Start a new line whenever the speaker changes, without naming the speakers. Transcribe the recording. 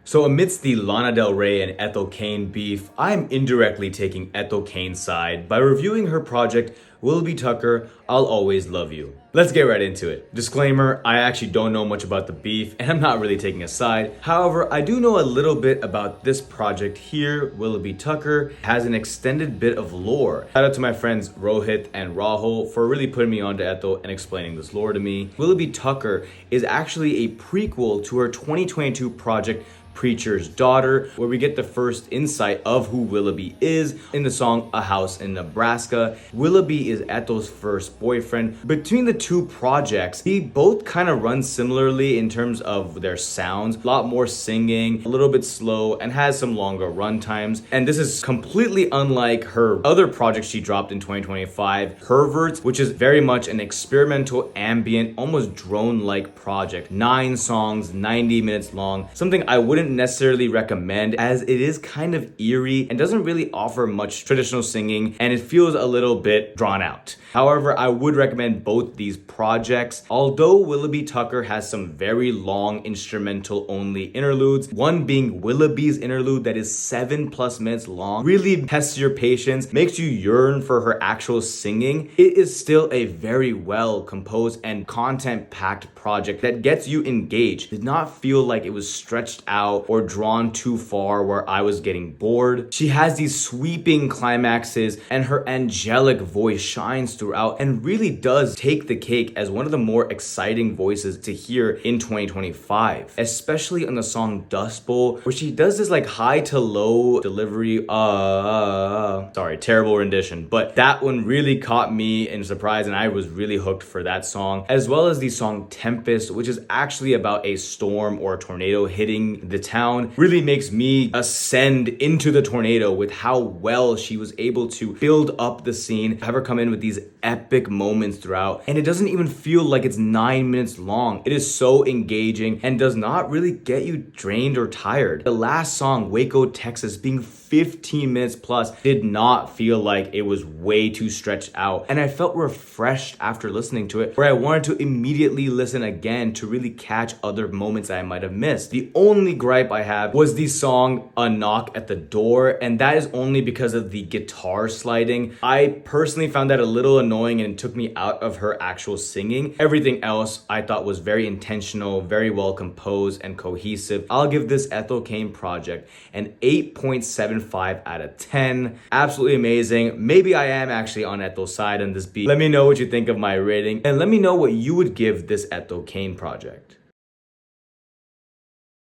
So amidst the Lana Del Rey and Ethel Cain beef, I'm indirectly taking Ethel Cain's side by reviewing her project, Willoughby Tucker, I'll Always Love You. Let's get right into it. Disclaimer, I actually don't know much about the beef and I'm not really taking a side. However, I do know a little bit about this project here. Willoughby Tucker has an extended bit of lore. Shout out to my friends Rohit and Rahul for really putting me onto Ethel and explaining this lore to me. Willoughby Tucker is actually a prequel to her 2022 project, Preacher's Daughter, where we get the first insight of who Willoughby is in the song A House in Nebraska. Willoughby is Ethel's first boyfriend. Between the two projects, they both kind of run similarly in terms of their sounds. A lot more singing, a little bit slow, and has some longer run times. And this is completely unlike her other project she dropped in 2025, Perverts, which is very much an experimental, ambient, almost drone-like project. 9 songs, 90 minutes long. Something I wouldn't necessarily recommend, as it is kind of eerie and doesn't really offer much traditional singing, and it feels a little bit drawn out. However, I would recommend both these projects. Although Willoughby Tucker has some very long instrumental only interludes, one being Willoughby's interlude that is 7+ minutes long, really tests your patience, makes you yearn for her actual singing. It is still a very well composed and content packed project that gets you engaged. Did not feel like it was stretched out or drawn too far where I was getting bored. She has these sweeping climaxes and her angelic voice shines throughout and really does take the cake as one of the more exciting voices to hear in 2025, especially on the song Dust Bowl, where she does this like high to low delivery. Sorry, terrible rendition, but that one really caught me in surprise and I was really hooked for that song, as well as the song Tempest, which is actually about a storm or a tornado hitting the town. Really makes me ascend into the tornado with how well she was able to build up the scene, have her come in with these epic moments throughout, and it doesn't even feel like it's 9 minutes long. It is so engaging and does not really get you drained or tired. The last song, Waco, Texas, being 15 minutes plus, did not feel like it was way too stretched out, and I felt refreshed after listening to it, where I wanted to immediately listen again to really catch other moments I might have missed. The only gripe I have was the song A Knock at the Door, and that is only because of the guitar sliding. I personally found that a little annoying and it took me out of her actual singing. Everything else I thought was very intentional, very well composed and cohesive. I'll give this Ethel Cain project an 8.75 out of 10. Absolutely amazing. Maybe I am actually on Ethel's side on this beat. Let me know what you think of my rating and let me know what you would give this Ethel Cain project.